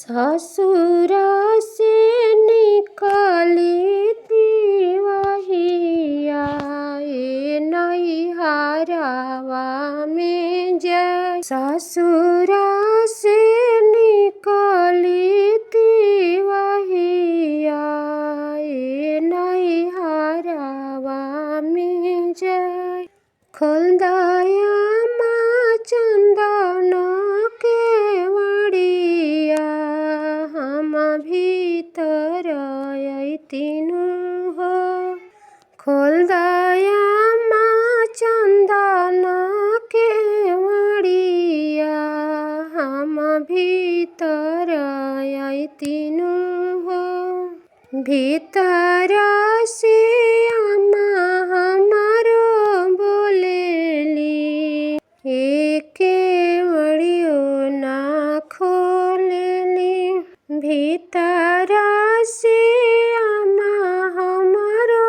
ससुरा से निकली दिवहिया ए नैहरवा में जय। ससुरा से निकली दिवहिया ए नैहरवा में जय। खोल दया माँ चंदन के वड़िया हम भीतर अइतिनु हो। खोल दया माँ चंदन के वड़िया हम भीतर अइतिनु हो। भीतर से अम्मा हमारो बोलेली एके वड़ियो ना खोलेली। भीतर से अम्मा हमारो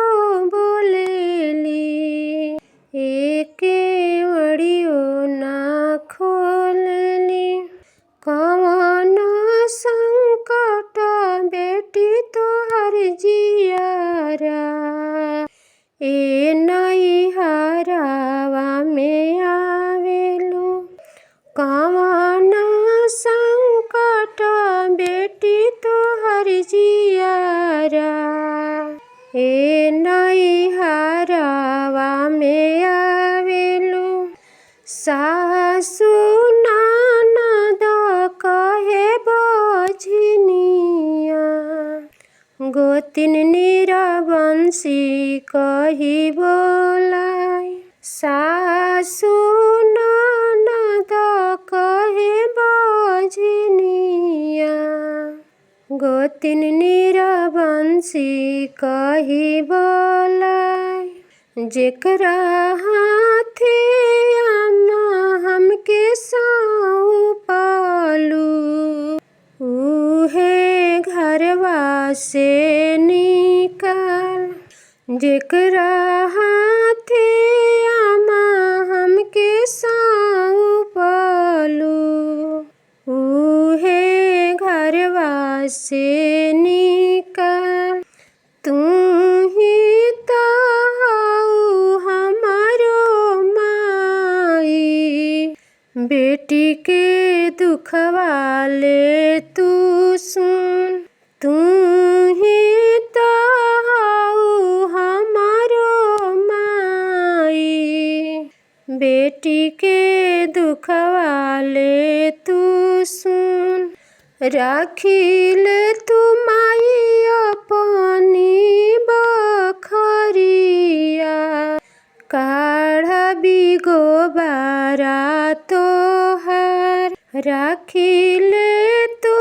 बोलेली एके वड़ियो ना खोलेली। कवन संकट बेटी तोहर जियारा ए नैहरवा में आवेलू। कवन संकट बेटी तोहर जियारा ए नैहरवा में आवेलू। सासु ननद कहे बझनिया गोतिन निरवंशी कही बोलाई। सासु ननद कहे बझनिया गोतिन निरवंशी कही बोलाई। जेकरा हाथे अम्मा हमके सौंपलू उहे घरवा से निकल। जेकरा हाथे अम्मा हमके सौंपलू उहे घरवा से निकल। तू ही तो हऊ हमारो माई बेटी के दुखवा ले तू सुन। तू ही तो हऊ हमारो माई बेटी के दुखवा ले तू सुन। राखिल तू माई अपनी बखरिया काढ़बी गोबारा तोहर। राखिल तू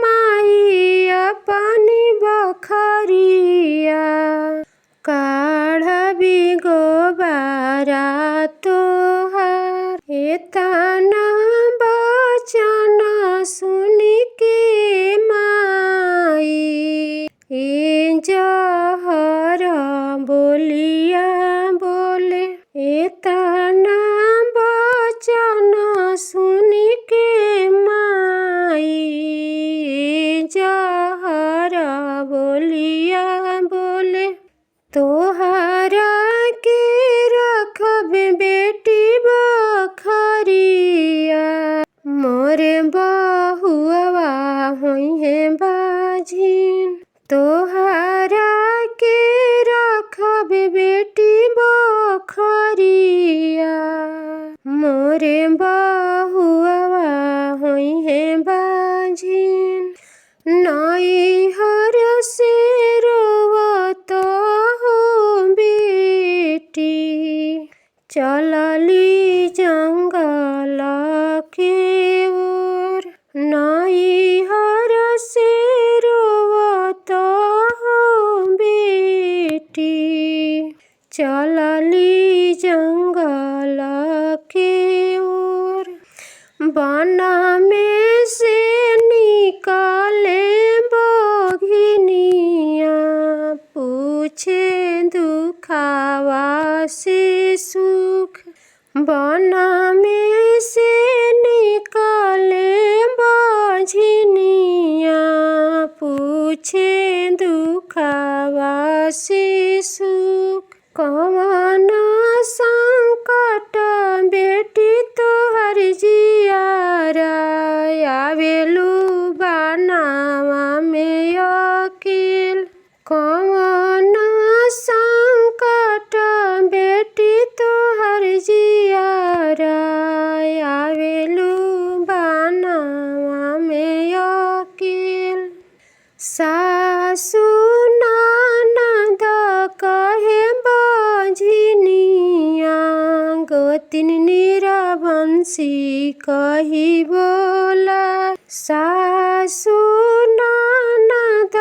माई अपनी बखरिया काढ़बी गोबारा तोहर। एतना बचन सुनी के माई ए जहर बोलिया बोले। एतना बचन सुनी के माई ए जहर बोलिया बोले। तोहरा के रखब बेटी बखरिया मोरे बहुआ होइहे बाझिन। तोहरा के रखब बेटी बखरिया मोरे बहुआ होइहे बाझिन। नैहर से रोवत हो बेटी चलली जंगल के ओर। नैहर से रोवत हो बेटी चलली जंगल के ओर। बन में से निकले बघिनिया पूछे दुखावा से सुख। बन में से निकले बझनिया पूछे दुखवा से सुख। कवन संकट बेटी तोहर जियारा आवेलू बनावा में अकेल। कवन संकट बेटी तोहर जियारा आवेलू बनावा में अकेल। सासु ननद कहे बझनिया गोतिन निरवंशी कही बोला। सासु ननद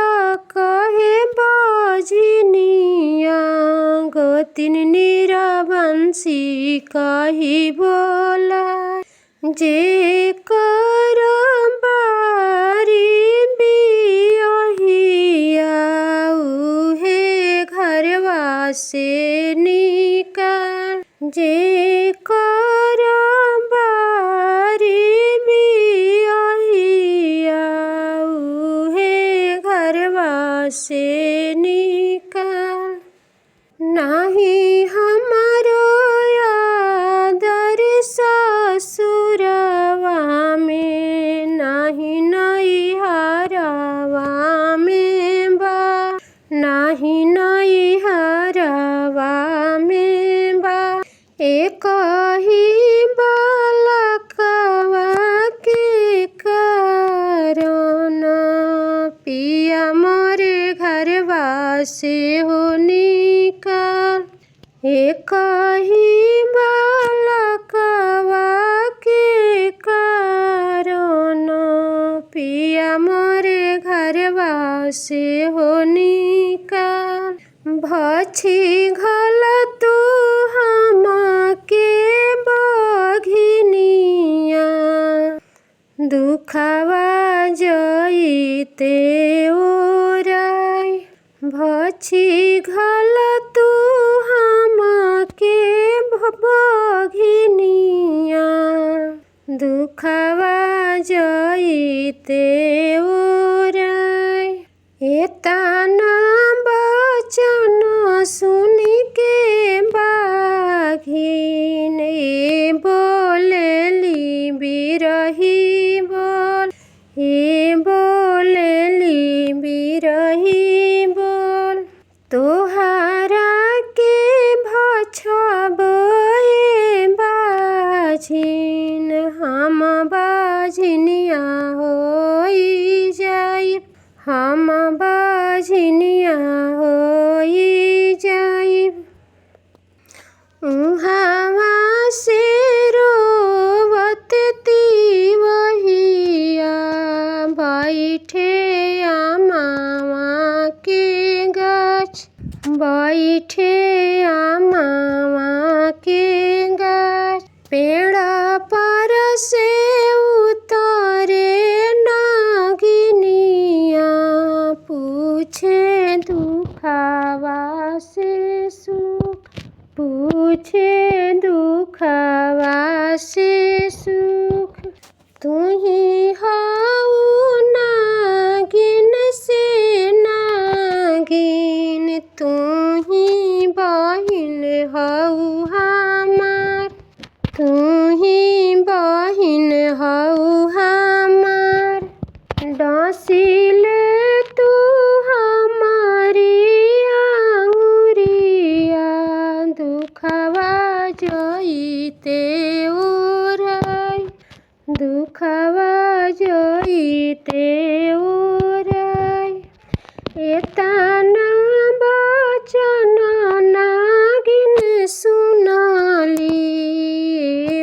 कहे बझनिया गोतिन निरवंशी कही बोला। जे कर बारी बियहिया उहे घरवा से निकाल। जे कर बारी बियहिया उहे घरवा से निकाल। नाही हमारो आदर ससुरवा में नाही नैहरवा में बा। नाही नैहरवा में बा। एक ही बालकवा के कारण पिया मोरे घरवा से हो निकाल। एक ही बालकवा के कारण पिया मोरे घरवा से हो निकाल। भछी घल तू हमके बघिनिया दुखवा जइते ओराय। भछी घल तू हमके बघिनिया दुखवा जइते ओराय। एतना बचन सुनी के बाघिन बोलेली बिरही बोल। बोलेली बिरही बोल। तोहरा के भछबो बाझिन हम बाझिनिया होई जाइब। हम बाझिनिया होई जाइब। उहावा से रोवत तिवहिया बैठे अमावा के गाछ। बैठे अमावा के गाछ। पेड़ पर से उतरे नागिनिया पूछे दुखवा से सुख। पूछे दुखवा से सुख। तुही हऊ नागिन से नागिन तुही बहिन हऊ हमार। तुही बहिन हऊ हमार। डसिले तू हमारी आंगुरिया दुखवा जइते ओराय। दुखवा जइते ओराय। एतना बचन नागिन सुनली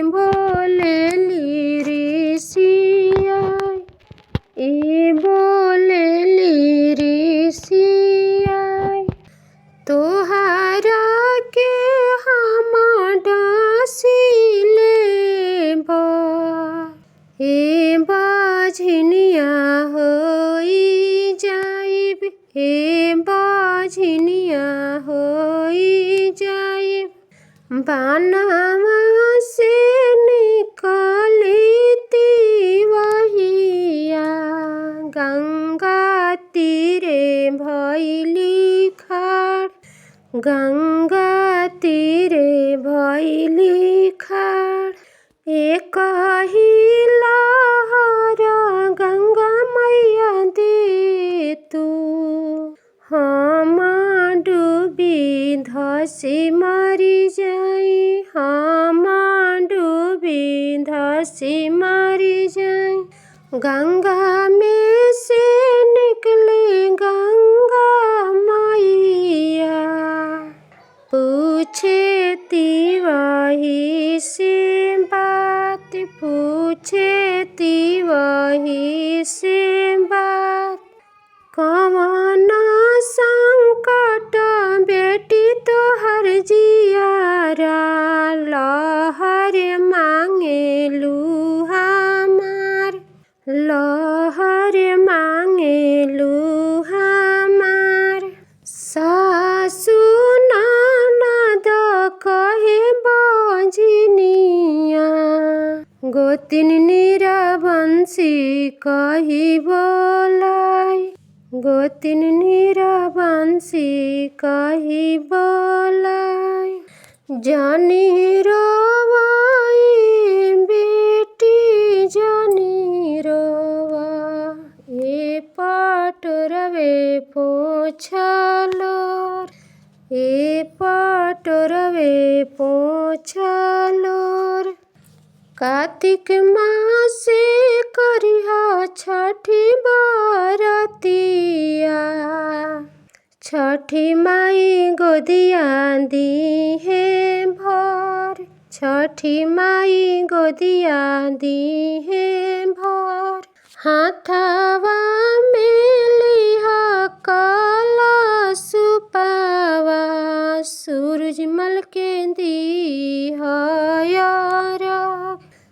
बोलेली ऋषियाय। बोलेली ऋषियाय। तोहरा के हम डसिले बझनिया होई जाइब। बझनिया होई जाइब। बनवा से निकली तिवहिया गंगा तीरे भैली खाड़, गंगा तीरे भैली खाड़। एक ही लहर गंगा मैया दे तू, हम डूबी धसी मरी जाई, हम डूबी धसी मरी जाई। गंगा में से निकली गंगा मैया, पूछे तिवाही से बात, पूछे तिवाही से बात। कवन संकट बेटी तोहर जियारा, लहर मांगेलू हमार, लहर मांगेलू हमार। सासु ननद कहे बजनिया, गोतिन निरवंशी कही बोलाई, गोतिन निरवंशी कही बोलाई। जानी रोवाई बेटी जानी रोवा, ए पटोरवे पोछलोर, ए पटोरवे पोछलोर। कार्तिक मासे करिहा छठी बरतिया, छठी माई गोदिया दी है भर, छठी माई गोदिया दी है भर। हाथवा में लिहा कलश पावा, सूरजमल के दी हरग,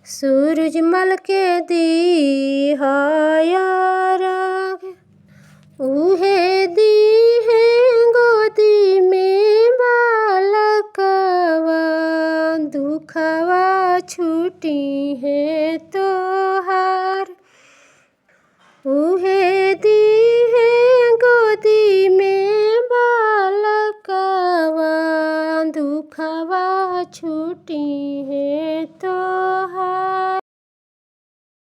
सूरजमल के दी हरग। उहे दी है गोदी में बालकवा, दुखवा छूटी है तोहार। उहे दी है गोदी में बालकवा, दुखवा छूटी